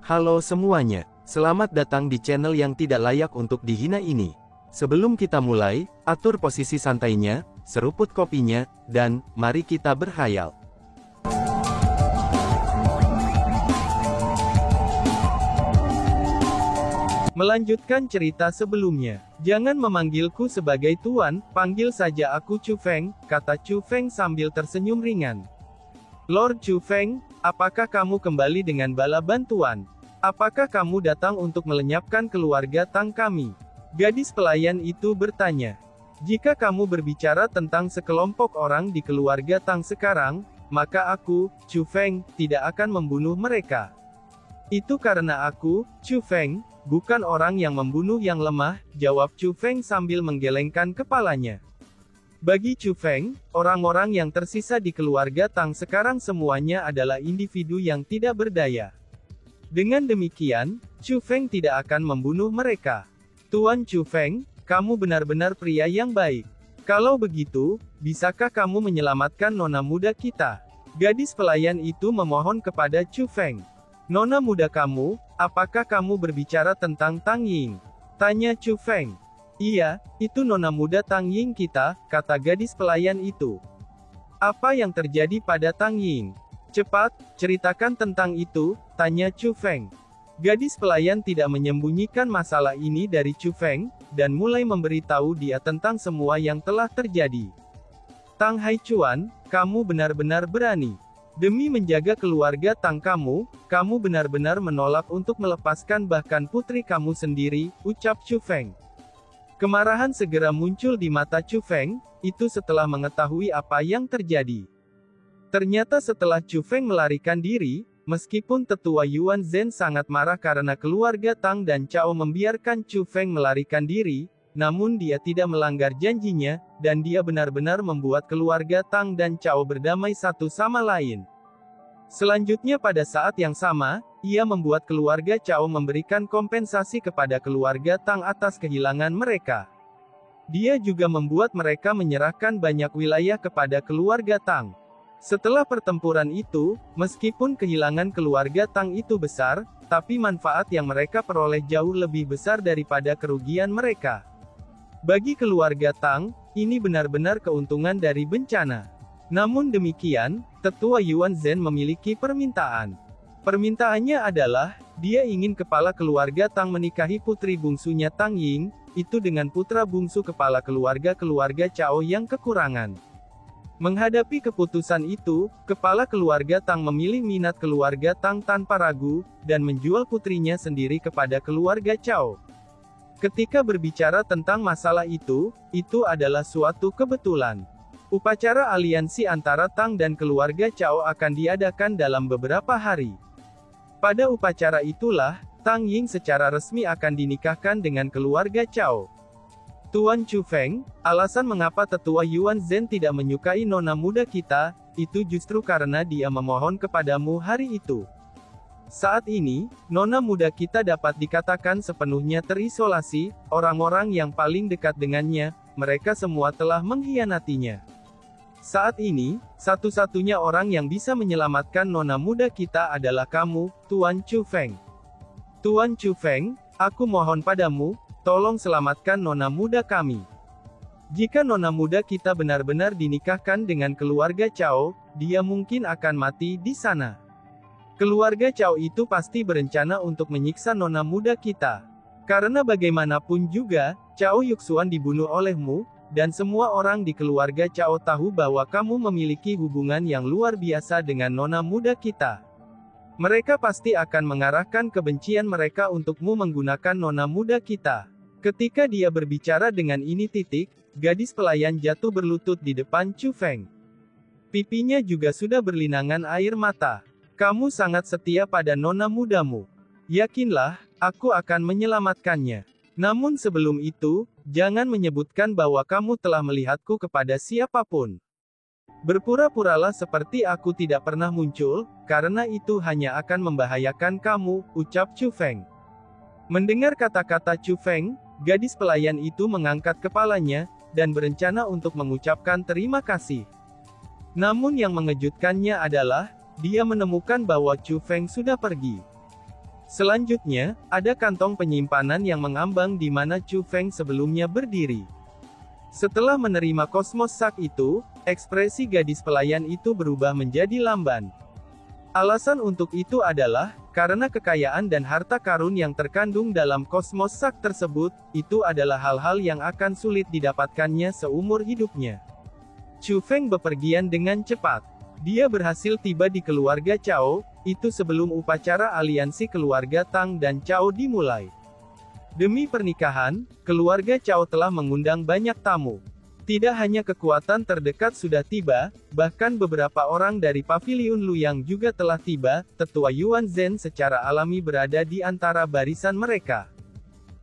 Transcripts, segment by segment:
Halo semuanya, selamat datang di channel yang tidak layak untuk dihina ini. Sebelum kita mulai, atur posisi santainya, seruput kopinya, dan mari kita berkhayal. Melanjutkan cerita sebelumnya. Jangan memanggilku sebagai tuan, panggil saja aku Chu Feng, kata Chu Feng sambil tersenyum ringan. Lord Chu Feng, apakah kamu kembali dengan bala bantuan? Apakah kamu datang untuk melenyapkan keluarga Tang kami? Gadis pelayan itu bertanya. Jika kamu berbicara tentang sekelompok orang di keluarga Tang sekarang, maka aku, Chu Feng, tidak akan membunuh mereka. Itu karena aku, Chu Feng, bukan orang yang membunuh yang lemah, jawab Chu Feng sambil menggelengkan kepalanya. Bagi Chu Feng, orang-orang yang tersisa di keluarga Tang sekarang semuanya adalah individu yang tidak berdaya. Dengan demikian, Chu Feng tidak akan membunuh mereka. Tuan Chu Feng, kamu benar-benar pria yang baik. Kalau begitu, bisakah kamu menyelamatkan nona muda kita? Gadis pelayan itu memohon kepada Chu Feng. Nona muda kamu, apakah kamu berbicara tentang Tang Ying? Tanya Chu Feng. Iya, itu nona muda Tang Ying kita, kata gadis pelayan itu. Apa yang terjadi pada Tang Ying? Cepat, ceritakan tentang itu, tanya Chu Feng. Gadis pelayan tidak menyembunyikan masalah ini dari Chu Feng, dan mulai memberitahu dia tentang semua yang telah terjadi. Tang Haichuan, kamu benar-benar berani. Demi menjaga keluarga Tang kamu benar-benar menolak untuk melepaskan bahkan putri kamu sendiri, ucap Chu Feng. Kemarahan segera muncul di mata Chu Feng, itu setelah mengetahui apa yang terjadi. Ternyata setelah Chu Feng melarikan diri, meskipun tetua Yuan Zhen sangat marah karena keluarga Tang dan Cao membiarkan Chu Feng melarikan diri, namun dia tidak melanggar janjinya, dan dia benar-benar membuat keluarga Tang dan Cao berdamai satu sama lain. Selanjutnya pada saat yang sama, ia membuat keluarga Cao memberikan kompensasi kepada keluarga Tang atas kehilangan mereka. Dia juga membuat mereka menyerahkan banyak wilayah kepada keluarga Tang. Setelah pertempuran itu, meskipun kehilangan keluarga Tang itu besar, tapi manfaat yang mereka peroleh jauh lebih besar daripada kerugian mereka. Bagi keluarga Tang, ini benar-benar keuntungan dari bencana. Namun demikian, tetua Yuan Zhen memiliki permintaan. Permintaannya adalah, dia ingin kepala keluarga Tang menikahi putri bungsunya Tang Ying, itu dengan putra bungsu kepala keluarga Cao yang kekurangan. Menghadapi keputusan itu, kepala keluarga Tang memilih minat keluarga Tang tanpa ragu, dan menjual putrinya sendiri kepada keluarga Cao. Ketika berbicara tentang masalah itu adalah suatu kebetulan. Upacara aliansi antara Tang dan keluarga Cao akan diadakan dalam beberapa hari. Pada upacara itulah, Tang Ying secara resmi akan dinikahkan dengan keluarga Cao. Tuan Chu Feng, alasan mengapa tetua Yuan Zhen tidak menyukai nona muda kita, itu justru karena dia memohon kepadamu hari itu. Saat ini, nona muda kita dapat dikatakan sepenuhnya terisolasi, orang-orang yang paling dekat dengannya, mereka semua telah mengkhianatinya. Saat ini, satu-satunya orang yang bisa menyelamatkan nona muda kita adalah kamu, Tuan Chu Feng. Tuan Chu Feng, aku mohon padamu, tolong selamatkan nona muda kami. Jika nona muda kita benar-benar dinikahkan dengan keluarga Cao, dia mungkin akan mati di sana. Keluarga Cao itu pasti berencana untuk menyiksa nona muda kita. Karena bagaimanapun juga, Cao Yuxuan dibunuh olehmu, dan semua orang di keluarga Cao tahu bahwa kamu memiliki hubungan yang luar biasa dengan nona muda kita. Mereka pasti akan mengarahkan kebencian mereka untukmu menggunakan nona muda kita. Ketika dia berbicara dengan ini gadis pelayan jatuh berlutut di depan Chu Feng. Pipinya juga sudah berlinangan air mata. Kamu sangat setia pada nona mudamu. Yakinlah, aku akan menyelamatkannya. Namun sebelum itu, jangan menyebutkan bahwa kamu telah melihatku kepada siapapun. Berpura-puralah seperti aku tidak pernah muncul, karena itu hanya akan membahayakan kamu, ucap Chu Feng. Mendengar kata-kata Chu Feng, gadis pelayan itu mengangkat kepalanya, dan berencana untuk mengucapkan terima kasih. Namun yang mengejutkannya adalah, dia menemukan bahwa Chu Feng sudah pergi. Selanjutnya, ada kantong penyimpanan yang mengambang di mana Chu Feng sebelumnya berdiri. Setelah menerima kosmos sak itu, ekspresi gadis pelayan itu berubah menjadi lamban. Alasan untuk itu adalah, karena kekayaan dan harta karun yang terkandung dalam kosmos sak tersebut, itu adalah hal-hal yang akan sulit didapatkannya seumur hidupnya. Chu Feng bepergian dengan cepat. Dia berhasil tiba di keluarga Cao, itu sebelum upacara aliansi keluarga Tang dan Cao dimulai. Demi pernikahan, keluarga Cao telah mengundang banyak tamu. Tidak hanya kekuatan terdekat sudah tiba, bahkan beberapa orang dari Paviliun Luyang juga telah tiba. Tetua Yuan Zhen secara alami berada di antara barisan mereka.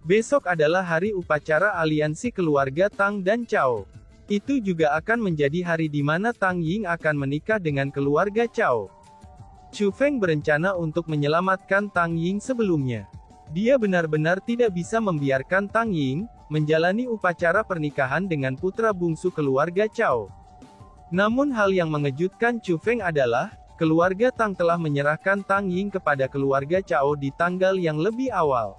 Besok adalah hari upacara aliansi keluarga Tang dan Cao. Itu juga akan menjadi hari di mana Tang Ying akan menikah dengan keluarga Cao. Chu Feng berencana untuk menyelamatkan Tang Ying sebelumnya. Dia benar-benar tidak bisa membiarkan Tang Ying menjalani upacara pernikahan dengan putra bungsu keluarga Cao. Namun hal yang mengejutkan Chu Feng adalah, keluarga Tang telah menyerahkan Tang Ying kepada keluarga Cao di tanggal yang lebih awal.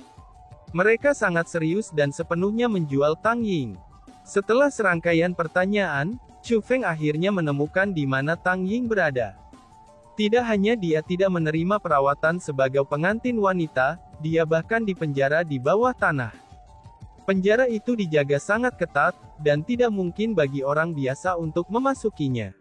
Mereka sangat serius dan sepenuhnya menjual Tang Ying. Setelah serangkaian pertanyaan, Chu Feng akhirnya menemukan di mana Tang Ying berada. Tidak hanya dia tidak menerima perawatan sebagai pengantin wanita, dia bahkan dipenjara di bawah tanah. Penjara itu dijaga sangat ketat, dan tidak mungkin bagi orang biasa untuk memasukinya.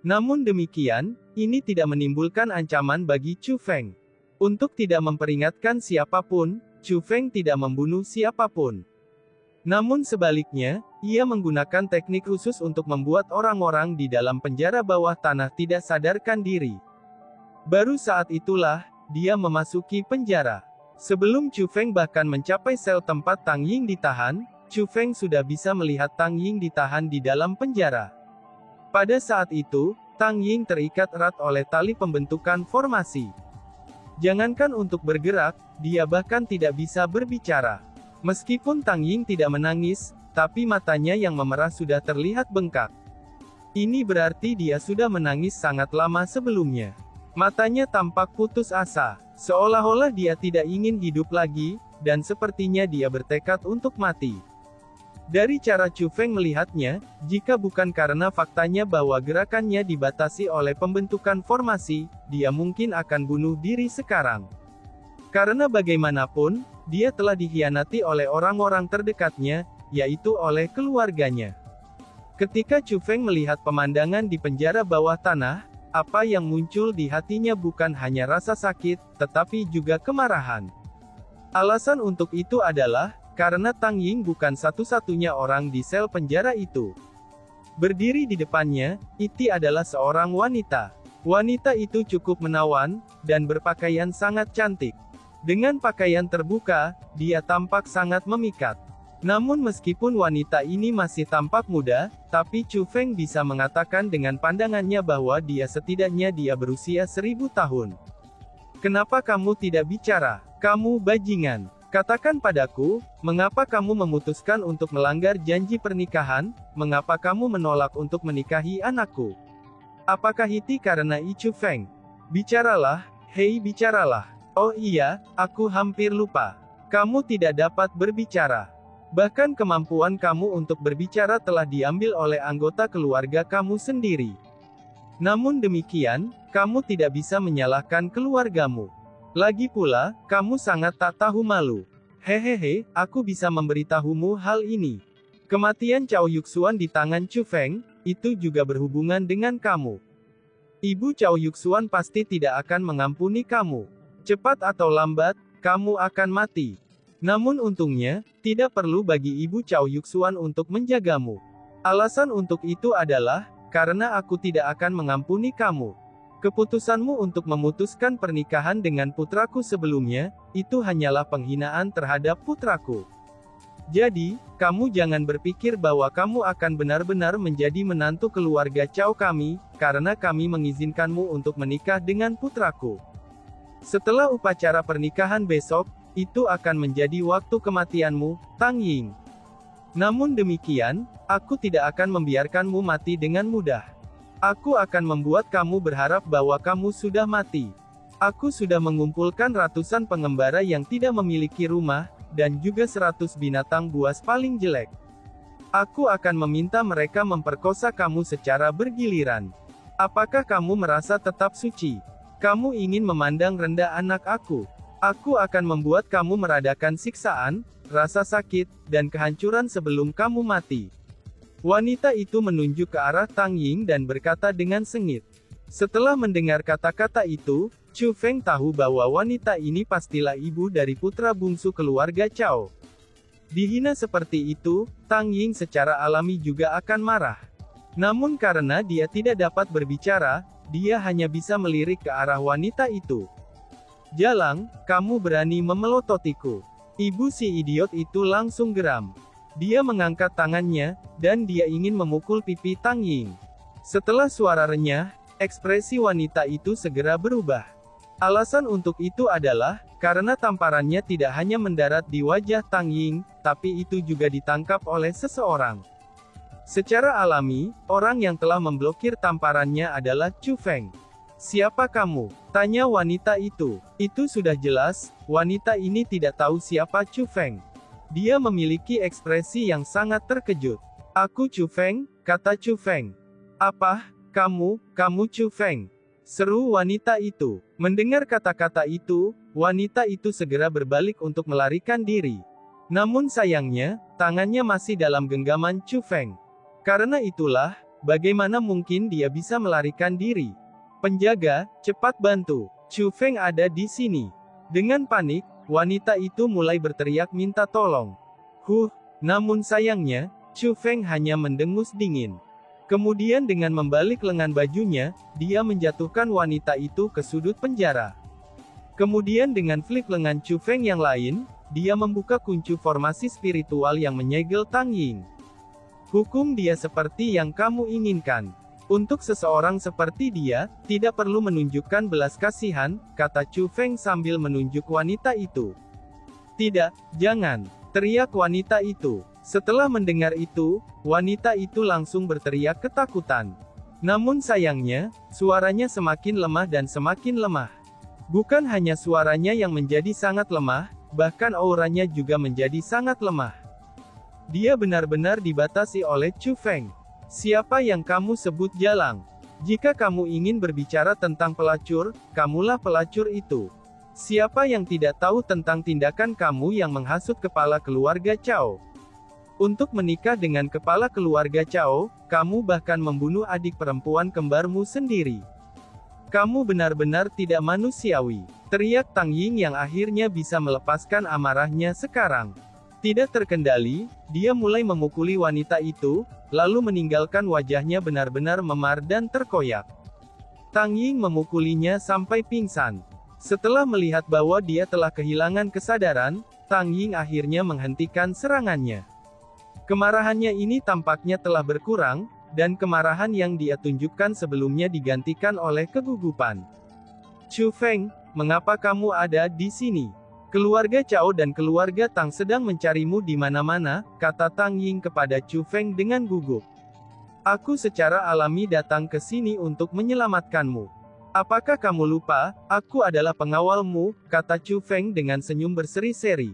Namun demikian, ini tidak menimbulkan ancaman bagi Chu Feng. Untuk tidak memperingatkan siapapun, Chu Feng tidak membunuh siapapun. Namun sebaliknya, ia menggunakan teknik khusus untuk membuat orang-orang di dalam penjara bawah tanah tidak sadarkan diri. Baru saat itulah, dia memasuki penjara. Sebelum Chu Feng bahkan mencapai sel tempat Tang Ying ditahan, Chu Feng sudah bisa melihat Tang Ying ditahan di dalam penjara. Pada saat itu, Tang Ying terikat erat oleh tali pembentukan formasi. Jangankan untuk bergerak, dia bahkan tidak bisa berbicara. Meskipun Tang Ying tidak menangis, tapi matanya yang memerah sudah terlihat bengkak. Ini berarti dia sudah menangis sangat lama sebelumnya. Matanya tampak putus asa, seolah-olah dia tidak ingin hidup lagi, dan sepertinya dia bertekad untuk mati. Dari cara Chu Feng melihatnya, jika bukan karena faktanya bahwa gerakannya dibatasi oleh pembentukan formasi, dia mungkin akan bunuh diri sekarang. Karena bagaimanapun, dia telah dikhianati oleh orang-orang terdekatnya, yaitu oleh keluarganya. Ketika Chu Feng melihat pemandangan di penjara bawah tanah, apa yang muncul di hatinya bukan hanya rasa sakit, tetapi juga kemarahan. Alasan untuk itu adalah, karena Tang Ying bukan satu-satunya orang di sel penjara itu. Berdiri di depannya, Iti adalah seorang wanita. Wanita itu cukup menawan, dan berpakaian sangat cantik. Dengan pakaian terbuka, dia tampak sangat memikat. Namun meskipun wanita ini masih tampak muda, tapi Chu Feng bisa mengatakan dengan pandangannya bahwa setidaknya dia berusia 1000 tahun. Kenapa kamu tidak bicara? Kamu bajingan. Katakan padaku, mengapa kamu memutuskan untuk melanggar janji pernikahan? Mengapa kamu menolak untuk menikahi anakku? Apakah itu karena Chu Feng? Bicaralah, hei bicaralah. Oh iya, aku hampir lupa. Kamu tidak dapat berbicara. Bahkan kemampuan kamu untuk berbicara telah diambil oleh anggota keluarga kamu sendiri. Namun demikian, kamu tidak bisa menyalahkan keluargamu. Lagi pula, kamu sangat tak tahu malu. Hehehe, aku bisa memberitahumu hal ini. Kematian Cao Yuxuan di tangan Chu Feng, itu juga berhubungan dengan kamu. Ibu Cao Yuxuan pasti tidak akan mengampuni kamu. Cepat atau lambat, kamu akan mati. Namun untungnya, tidak perlu bagi Ibu Cao Yuxuan untuk menjagamu. Alasan untuk itu adalah, karena aku tidak akan mengampuni kamu. Keputusanmu untuk memutuskan pernikahan dengan putraku sebelumnya, itu hanyalah penghinaan terhadap putraku. Jadi, kamu jangan berpikir bahwa kamu akan benar-benar menjadi menantu keluarga Cao kami, karena kami mengizinkanmu untuk menikah dengan putraku. Setelah upacara pernikahan besok, itu akan menjadi waktu kematianmu, Tang Ying. Namun demikian, aku tidak akan membiarkanmu mati dengan mudah. Aku akan membuat kamu berharap bahwa kamu sudah mati. Aku sudah mengumpulkan ratusan pengembara yang tidak memiliki rumah, dan juga 100 binatang buas paling jelek. Aku akan meminta mereka memperkosa kamu secara bergiliran. Apakah kamu merasa tetap suci? Kamu ingin memandang rendah anak aku? Aku akan membuat kamu meradakan siksaan, rasa sakit, dan kehancuran sebelum kamu mati. Wanita itu menunjuk ke arah Tang Ying dan berkata dengan sengit. Setelah mendengar kata-kata itu, Chu Feng tahu bahwa wanita ini pastilah ibu dari putra bungsu keluarga Cao. Dihina seperti itu, Tang Ying secara alami juga akan marah. Namun karena dia tidak dapat berbicara, dia hanya bisa melirik ke arah wanita itu. "Jalang, kamu berani memelototiku." Ibu si idiot itu langsung geram. Dia mengangkat tangannya, dan dia ingin memukul pipi Tang Ying. Setelah suara renyah, ekspresi wanita itu segera berubah. Alasan untuk itu adalah, karena tamparannya tidak hanya mendarat di wajah Tang Ying, tapi itu juga ditangkap oleh seseorang. Secara alami, orang yang telah memblokir tamparannya adalah Chu Feng. "Siapa kamu?" tanya wanita itu. Itu sudah jelas, wanita ini tidak tahu siapa Chu Feng. Dia memiliki ekspresi yang sangat terkejut. "Aku Chu Feng," kata Chu Feng. "Apa? Kamu Chu Feng?" seru wanita itu. Mendengar kata-kata itu, wanita itu segera berbalik untuk melarikan diri. Namun sayangnya, tangannya masih dalam genggaman Chu Feng. Karena itulah, bagaimana mungkin dia bisa melarikan diri? "Penjaga, cepat bantu. Chu Feng ada di sini." Dengan panik, wanita itu mulai berteriak minta tolong. Namun sayangnya, Chu Feng hanya mendengus dingin. Kemudian dengan membalik lengan bajunya, dia menjatuhkan wanita itu ke sudut penjara. Kemudian dengan flip lengan Chu Feng yang lain, dia membuka kunci formasi spiritual yang menyegel Tang Ying. "Hukum dia seperti yang kamu inginkan. Untuk seseorang seperti dia, tidak perlu menunjukkan belas kasihan," kata Chu Feng sambil menunjuk wanita itu. "Tidak, jangan!" teriak wanita itu. Setelah mendengar itu, wanita itu langsung berteriak ketakutan. Namun sayangnya, suaranya semakin lemah dan semakin lemah. Bukan hanya suaranya yang menjadi sangat lemah, bahkan auranya juga menjadi sangat lemah. Dia benar-benar dibatasi oleh Chu Feng. "Siapa yang kamu sebut jalang? Jika kamu ingin berbicara tentang pelacur, kamulah pelacur itu. Siapa yang tidak tahu tentang tindakan kamu yang menghasut kepala keluarga Cao? Untuk menikah dengan kepala keluarga Cao, kamu bahkan membunuh adik perempuan kembarmu sendiri. Kamu benar-benar tidak manusiawi," teriak Tang Ying yang akhirnya bisa melepaskan amarahnya sekarang. Tidak terkendali, dia mulai memukuli wanita itu, lalu meninggalkan wajahnya benar-benar memar dan terkoyak. Tang Ying memukulinya sampai pingsan. Setelah melihat bahwa dia telah kehilangan kesadaran, Tang Ying akhirnya menghentikan serangannya. Kemarahannya ini tampaknya telah berkurang, dan kemarahan yang dia tunjukkan sebelumnya digantikan oleh kegugupan. "Chu Feng, mengapa kamu ada di sini? Keluarga Cao dan keluarga Tang sedang mencarimu di mana-mana," kata Tang Ying kepada Chu Feng dengan gugup. "Aku secara alami datang ke sini untuk menyelamatkanmu. Apakah kamu lupa, aku adalah pengawalmu," kata Chu Feng dengan senyum berseri-seri.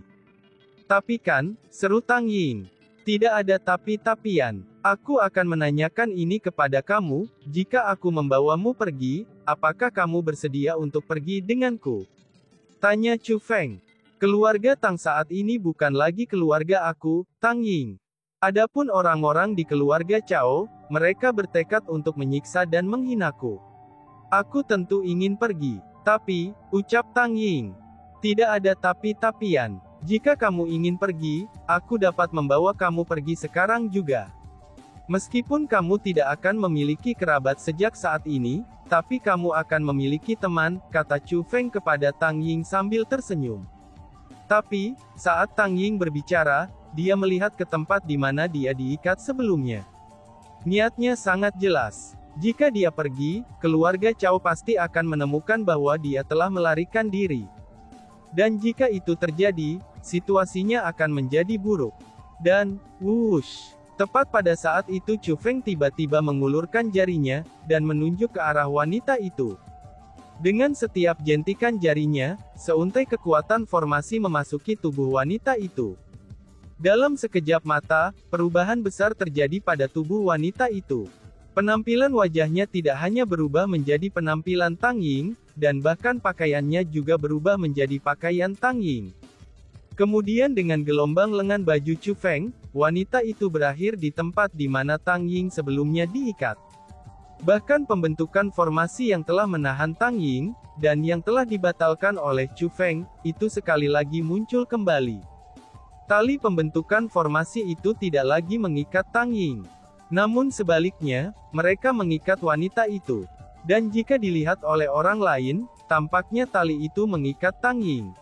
"Tapi kan," seru Tang Ying. "Tidak ada tapi-tapian. Aku akan menanyakan ini kepada kamu, jika aku membawamu pergi, apakah kamu bersedia untuk pergi denganku?" tanya Chu Feng. "Keluarga Tang saat ini bukan lagi keluarga aku, Tang Ying. Adapun orang-orang di keluarga Cao, mereka bertekad untuk menyiksa dan menghinaku. Aku tentu ingin pergi. Tapi," ucap Tang Ying, "tidak ada tapi-tapian. Jika kamu ingin pergi, aku dapat membawa kamu pergi sekarang juga. Meskipun kamu tidak akan memiliki kerabat sejak saat ini, tapi kamu akan memiliki teman," kata Chu Feng kepada Tang Ying sambil tersenyum. Tapi, saat Tang Ying berbicara, dia melihat ke tempat di mana dia diikat sebelumnya. Niatnya sangat jelas. Jika dia pergi, keluarga Cao pasti akan menemukan bahwa dia telah melarikan diri. Dan jika itu terjadi, situasinya akan menjadi buruk. Dan, wush! Tepat pada saat itu Chu Feng tiba-tiba mengulurkan jarinya, dan menunjuk ke arah wanita itu. Dengan setiap jentikan jarinya, seuntai kekuatan formasi memasuki tubuh wanita itu. Dalam sekejap mata, perubahan besar terjadi pada tubuh wanita itu. Penampilan wajahnya tidak hanya berubah menjadi penampilan Tang Ying, dan bahkan pakaiannya juga berubah menjadi pakaian Tang Ying. Kemudian dengan gelombang lengan baju Chu Feng, wanita itu berakhir di tempat di mana Tang Ying sebelumnya diikat. Bahkan pembentukan formasi yang telah menahan Tang Ying, dan yang telah dibatalkan oleh Chu Feng, itu sekali lagi muncul kembali. Tali pembentukan formasi itu tidak lagi mengikat Tang Ying. Namun sebaliknya, mereka mengikat wanita itu. Dan jika dilihat oleh orang lain, tampaknya tali itu mengikat Tang Ying.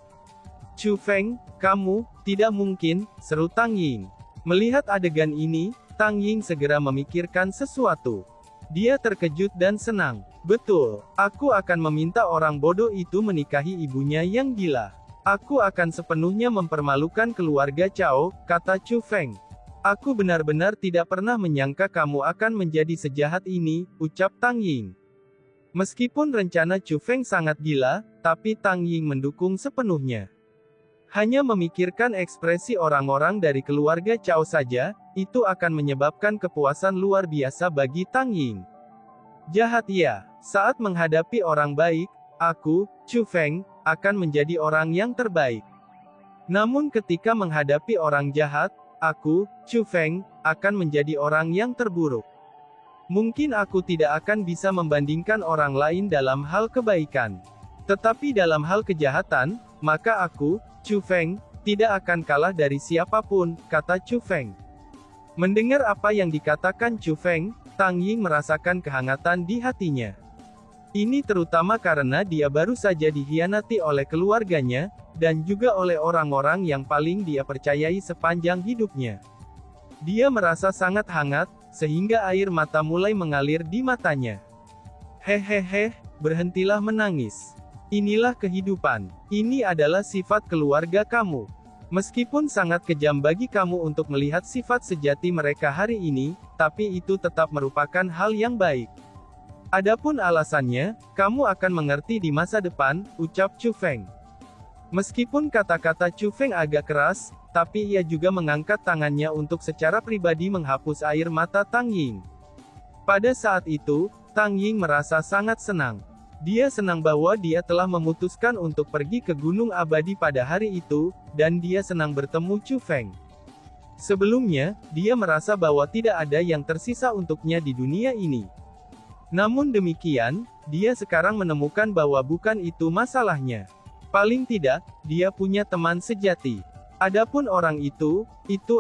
Chu Feng, kamu, tidak mungkin, seru Tang Ying. Melihat adegan ini, Tang Ying segera memikirkan sesuatu. Dia terkejut dan senang. Betul, aku akan meminta orang bodoh itu menikahi ibunya yang gila. Aku akan sepenuhnya mempermalukan keluarga Cao, kata Chu Feng. Aku benar-benar tidak pernah menyangka kamu akan menjadi sejahat ini, ucap Tang Ying. Meskipun rencana Chu Feng sangat gila, tapi Tang Ying mendukung sepenuhnya. Hanya memikirkan ekspresi orang-orang dari keluarga Cao saja, itu akan menyebabkan kepuasan luar biasa bagi Tang Ying. Jahat ya, saat menghadapi orang baik, aku, Chu Feng, akan menjadi orang yang terbaik. Namun ketika menghadapi orang jahat, aku, Chu Feng, akan menjadi orang yang terburuk. Mungkin aku tidak akan bisa membandingkan orang lain dalam hal kebaikan. Tetapi dalam hal kejahatan, maka aku, Chu Feng, tidak akan kalah dari siapapun, kata Chu Feng. Mendengar apa yang dikatakan Chu Feng, Tang Ying merasakan kehangatan di hatinya. Ini terutama karena dia baru saja dikhianati oleh keluarganya, dan juga oleh orang-orang yang paling dia percayai sepanjang hidupnya. Dia merasa sangat hangat, sehingga air mata mulai mengalir di matanya. Hehehe, berhentilah menangis. Inilah kehidupan. Ini adalah sifat keluarga kamu. Meskipun sangat kejam bagi kamu untuk melihat sifat sejati mereka hari ini, tapi itu tetap merupakan hal yang baik. Adapun alasannya, kamu akan mengerti di masa depan, ucap Chu Feng. Meskipun kata-kata Chu Feng agak keras, tapi ia juga mengangkat tangannya untuk secara pribadi menghapus air mata Tang Ying. Pada saat itu, Tang Ying merasa sangat senang. Dia senang bahwa dia telah memutuskan untuk pergi ke Gunung Abadi pada hari itu, dan dia senang bertemu Chu Feng. Sebelumnya, dia merasa bahwa tidak ada yang tersisa untuknya di dunia ini. Namun demikian, dia sekarang menemukan bahwa bukan itu masalahnya. Paling tidak, dia punya teman sejati. Adapun orang itu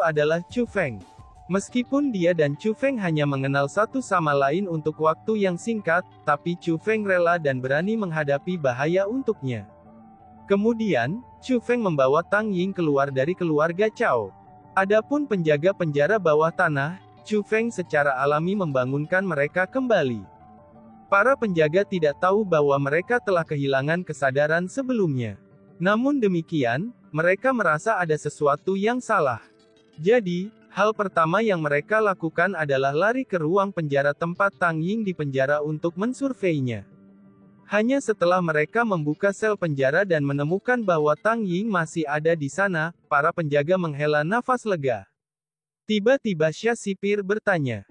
adalah Chu Feng. Meskipun dia dan Chu Feng hanya mengenal satu sama lain untuk waktu yang singkat, tapi Chu Feng rela dan berani menghadapi bahaya untuknya. Kemudian, Chu Feng membawa Tang Ying keluar dari keluarga Cao. Adapun penjaga penjara bawah tanah, Chu Feng secara alami membangunkan mereka kembali. Para penjaga tidak tahu bahwa mereka telah kehilangan kesadaran sebelumnya. Namun demikian, mereka merasa ada sesuatu yang salah. Jadi, hal pertama yang mereka lakukan adalah lari ke ruang penjara tempat Tang Ying dipenjara untuk mensurveinya. Hanya setelah mereka membuka sel penjara dan menemukan bahwa Tang Ying masih ada di sana, para penjaga menghela nafas lega. Tiba-tiba Xia Sipir bertanya,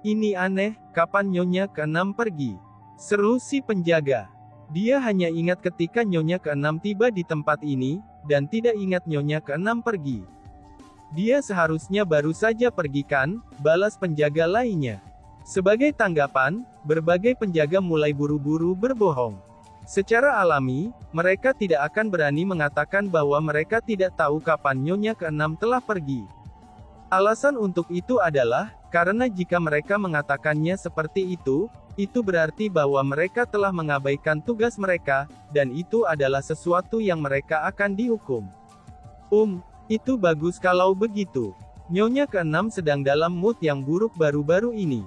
ini aneh, kapan Nyonya ke-6 pergi? Seru si penjaga. Dia hanya ingat ketika Nyonya ke-6 tiba di tempat ini, dan tidak ingat Nyonya ke-6 pergi. Dia seharusnya baru saja pergi kan, balas penjaga lainnya. Sebagai tanggapan, berbagai penjaga mulai buru-buru berbohong. Secara alami, mereka tidak akan berani mengatakan bahwa mereka tidak tahu kapan Nyonya ke-6 telah pergi. Alasan untuk itu adalah, karena jika mereka mengatakannya seperti itu berarti bahwa mereka telah mengabaikan tugas mereka, dan itu adalah sesuatu yang mereka akan dihukum. Itu bagus kalau begitu. Nyonya ke-6 sedang dalam mood yang buruk baru-baru ini.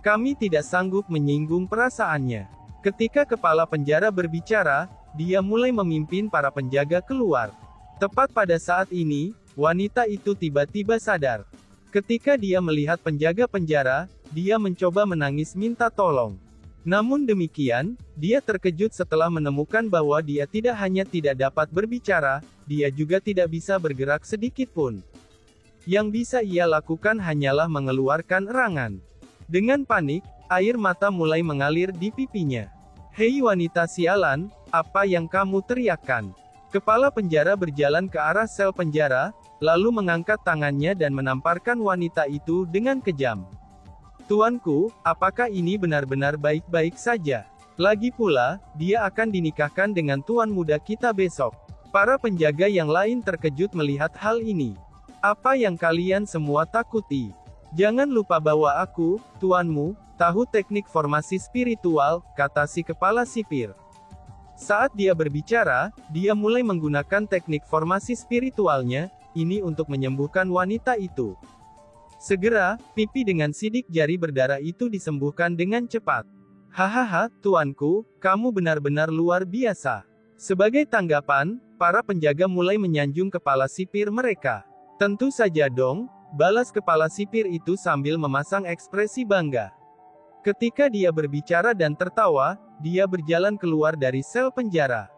Kami tidak sanggup menyinggung perasaannya. Ketika kepala penjara berbicara, dia mulai memimpin para penjaga keluar. Tepat pada saat ini, wanita itu tiba-tiba sadar. Ketika dia melihat penjaga penjara, dia mencoba menangis minta tolong. Namun demikian, dia terkejut setelah menemukan bahwa dia tidak hanya tidak dapat berbicara, dia juga tidak bisa bergerak sedikit pun. Yang bisa ia lakukan hanyalah mengeluarkan erangan. Dengan panik, air mata mulai mengalir di pipinya. "Hei wanita sialan, apa yang kamu teriakkan?" Kepala penjara berjalan ke arah sel penjara, lalu mengangkat tangannya dan menamparkan wanita itu dengan kejam. "Tuanku, apakah ini benar-benar baik-baik saja? Lagi pula, dia akan dinikahkan dengan tuan muda kita besok." Para penjaga yang lain terkejut melihat hal ini. "Apa yang kalian semua takuti? Jangan lupa bahwa aku, tuanmu, tahu teknik formasi spiritual," kata si kepala sipir. Saat dia berbicara, dia mulai menggunakan teknik formasi spiritualnya, ini untuk menyembuhkan wanita itu. Segera, pipi dengan sidik jari berdarah itu disembuhkan dengan cepat. "Hahaha, tuanku, kamu benar-benar luar biasa." Sebagai tanggapan, para penjaga mulai menyanjung kepala sipir mereka. "Tentu saja dong," balas kepala sipir itu sambil memasang ekspresi bangga. Ketika dia berbicara dan tertawa, dia berjalan keluar dari sel penjara.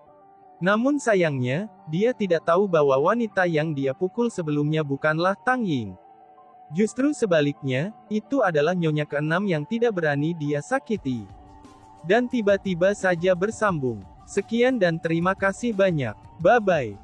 Namun sayangnya, dia tidak tahu bahwa wanita yang dia pukul sebelumnya bukanlah Tang Ying. Justru sebaliknya, itu adalah nyonya keenam yang tidak berani dia sakiti. Dan tiba-tiba saja bersambung. Sekian dan terima kasih banyak. Bye-bye.